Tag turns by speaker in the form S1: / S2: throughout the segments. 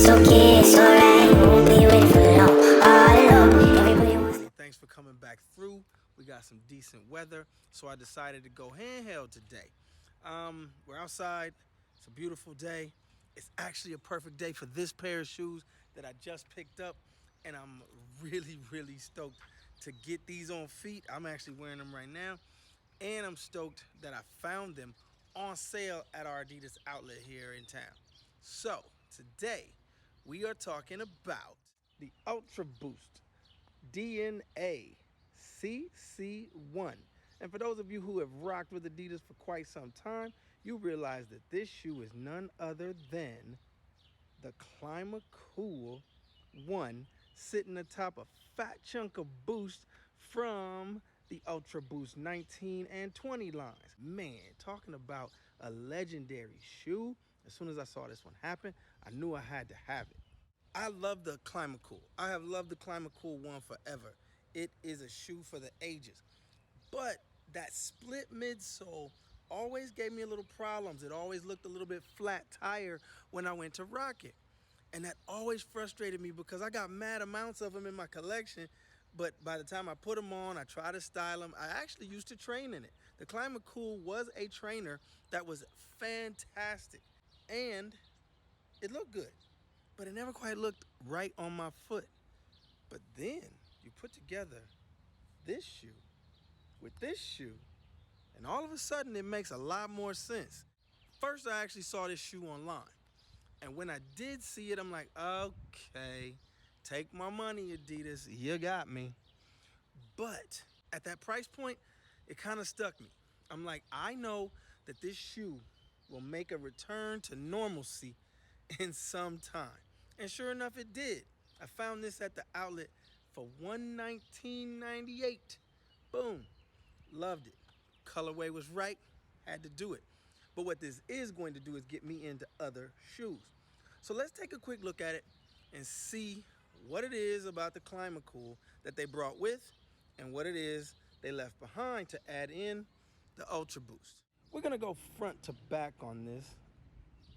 S1: okay, it's alright. You won't be waiting for long. All alone. Everybody wants.
S2: Thanks for coming back through. We got some decent weather, so I decided to go handheld today. We're outside. It's a beautiful day. It's actually a perfect day for this pair of shoes that I just picked up, and I'm really, really stoked to get these on feet. I'm actually wearing them right now, and I'm stoked that I found them on sale at our Adidas outlet here in town. So, today we are talking about the UltraBoost DNA CC1. And for those of you who have rocked with Adidas for quite some time, you realize that this shoe is none other than the ClimaCool 1 sitting atop a fat chunk of boost from the UltraBoost 19 and 20 lines. Man, talking about a legendary shoe. As soon as I saw this one happen, I knew I had to have it. I love the ClimaCool. I have loved the ClimaCool 1 forever. It is a shoe for the ages. But that split midsole always gave me a little problems. It always looked a little bit flat tire when I went to rock it. And that always frustrated me because I got mad amounts of them in my collection, but by the time I put them on, I try to style them. I actually used to train in it. The ClimaCool was a trainer that was fantastic, and it looked good, but it never quite looked right on my foot. But then you put together this shoe with this shoe, and all of a sudden it makes a lot more sense. First, I actually saw this shoe online. And when I did see it, I'm like, okay, take my money, Adidas, you got me. But at that price point, it kind of stuck me. I'm like, I know that this shoe will make a return to normalcy in some time. And sure enough, it did. I found this at the outlet for $119.98. Boom, loved it. Colorway was right, had to do it. But what this is going to do is get me into other shoes. So let's take a quick look at it and see what it is about the ClimaCool that they brought with and what it is they left behind to add in the UltraBoost. We're gonna go front to back on this.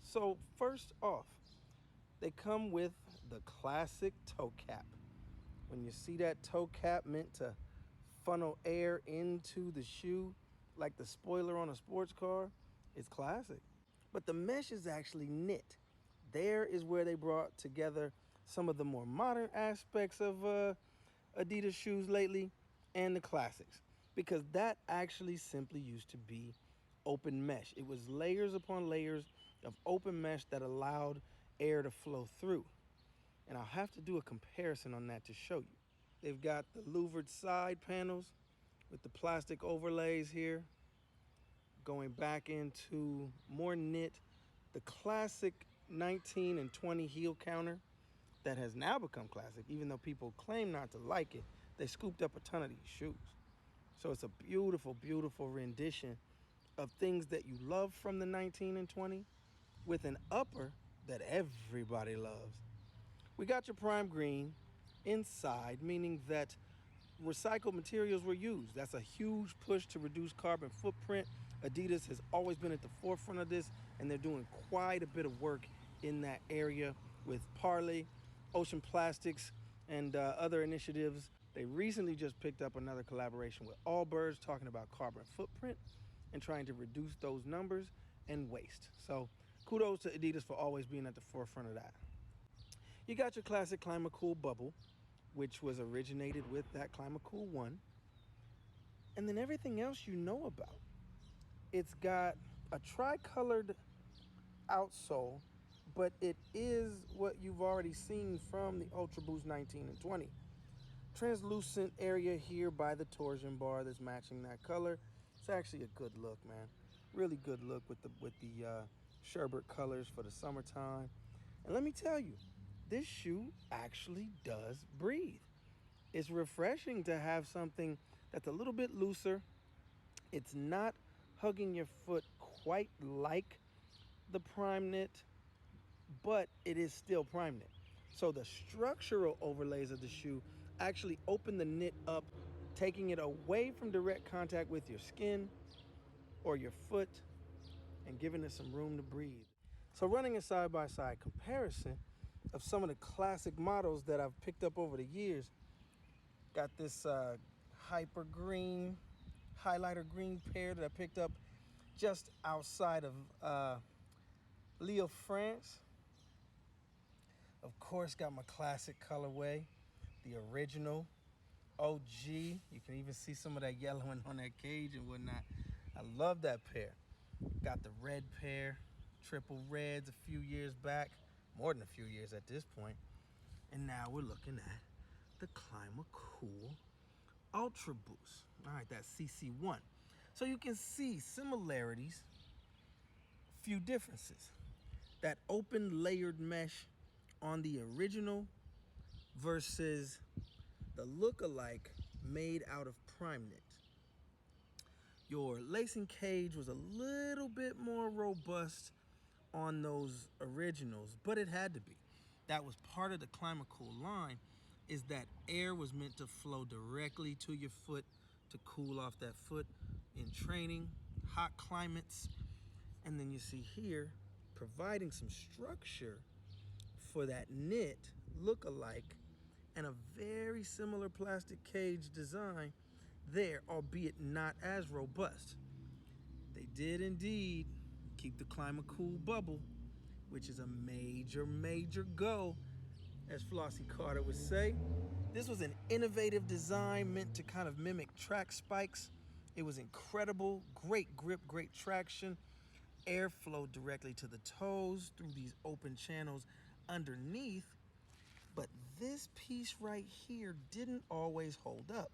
S2: So first off, they come with the classic toe cap. When you see that toe cap meant to funnel air into the shoe like the spoiler on a sports car, it's classic. But the mesh is actually knit. There is where they brought together some of the more modern aspects of Adidas shoes lately and the classics, because that actually simply used to be open mesh. It was layers upon layers of open mesh that allowed air to flow through. And I'll have to do a comparison on that to show you. They've got the louvered side panels with the plastic overlays here, going back into more knit, the classic 19 and 20 heel counter that has now become classic. Even though people claim not to like it, they scooped up a ton of these shoes. So it's a beautiful, beautiful rendition of things that you love from the 19 and 20 with an upper that everybody loves. We got your prime green inside, meaning that recycled materials were used. That's a huge push to reduce carbon footprint. Adidas has always been at the forefront of this, and they're doing quite a bit of work in that area with Parley, Ocean Plastics, and other initiatives. They recently just picked up another collaboration with Allbirds talking about carbon footprint and trying to reduce those numbers and waste. So kudos to Adidas for always being at the forefront of that. You got your classic ClimaCool bubble, which was originated with that ClimaCool 1. And then everything else you know about. It's got a tri-colored outsole, but it is what you've already seen from the UltraBoost 19 and 20. Translucent area here by the torsion bar that's matching that color. It's actually a good look, man. Really good look with the sherbet colors for the summertime. And let me tell you, this shoe actually does breathe. It's refreshing to have something that's a little bit looser. It's not hugging your foot quite like the Prime Knit, but it is still Prime Knit. So the structural overlays of the shoe actually open the knit up, taking it away from direct contact with your skin or your foot and giving it some room to breathe. So running a side-by-side comparison, of some of the classic models that I've picked up over the years. Got this hyper green, highlighter green pair that I picked up just outside of Lille, France. Of course, got my classic colorway, the original OG. You can even see some of that yellowing on that cage and whatnot. I love that pair. Got the red pair, triple reds a few years back, more than a few years at this point. And now we're looking at the ClimaCool UltraBoost. All right, that's CC1. So you can see similarities, few differences. That open layered mesh on the original versus the look-alike made out of prime knit. Your lacing cage was a little bit more robust on those originals, but it had to be. That was part of the ClimaCool line, is that air was meant to flow directly to your foot to cool off that foot in training, hot climates. And then you see here, providing some structure for that knit look-alike and a very similar plastic cage design there, albeit not as robust. They did indeed keep the ClimaCool bubble, which is a major, major go, as Flossie Carter would say. This was an innovative design meant to kind of mimic track spikes. It was incredible, great grip, great traction. Air flowed directly to the toes through these open channels underneath. But this piece right here didn't always hold up.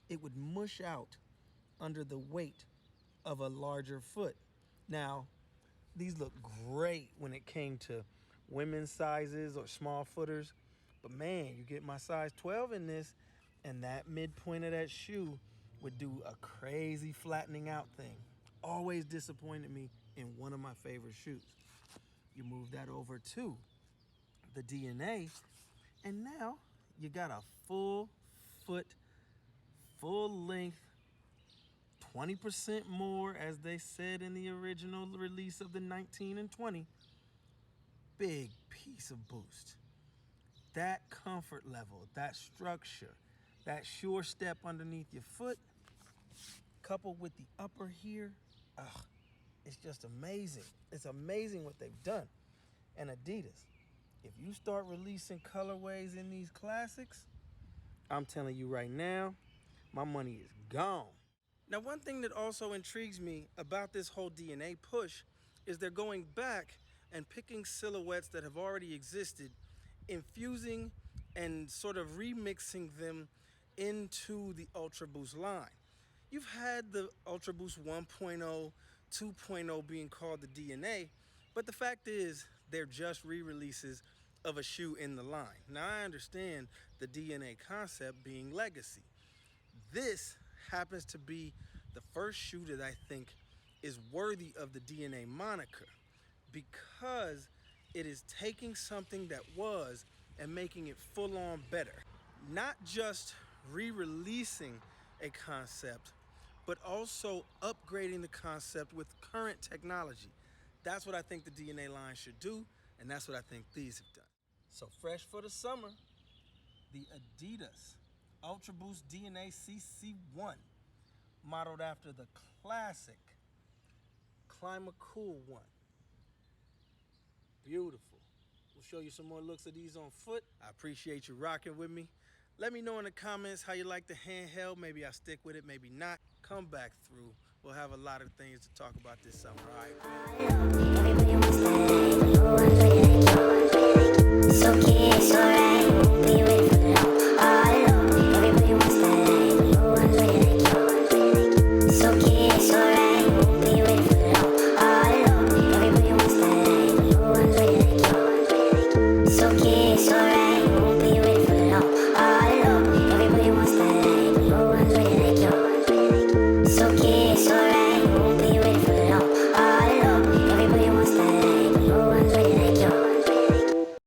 S2: It would mush out under the weight of a larger foot. Now, these look great when it came to women's sizes or small footers, but man, you get my size 12 in this, and that midpoint of that shoe would do a crazy flattening out thing. Always disappointed me in one of my favorite shoes. You move that over to the DNA, and now you got a full foot, full length, 20% more, as they said in the original release of the 19 and 20. Big piece of boost. That comfort level, that structure, that sure step underneath your foot, coupled with the upper here, it's just amazing. It's amazing what they've done. And Adidas, if you start releasing colorways in these classics, I'm telling you right now, my money is gone. Now, one thing that also intrigues me about this whole DNA push is they're going back and picking silhouettes that have already existed, infusing and sort of remixing them into the UltraBoost line. You've had the UltraBoost 1.0, 2.0 being called the DNA, but the fact is they're just re-releases of a shoe in the line. Now, I understand the DNA concept being legacy. This happens to be the first shoe that I think is worthy of the DNA moniker, because it is taking something that was and making it full on better. Not just re-releasing a concept, but also upgrading the concept with current technology. That's what I think the DNA line should do, and that's what I think these have done. So fresh for the summer, the Adidas UltraBoost DNA CC1, modeled after the classic ClimaCool one. Beautiful. We'll show you some more looks of these on foot. I appreciate you rocking with me. Let me know in the comments how you like the handheld. Maybe I'll stick with it, maybe not. Come back through. We'll have a lot of things to talk about this summer, all right?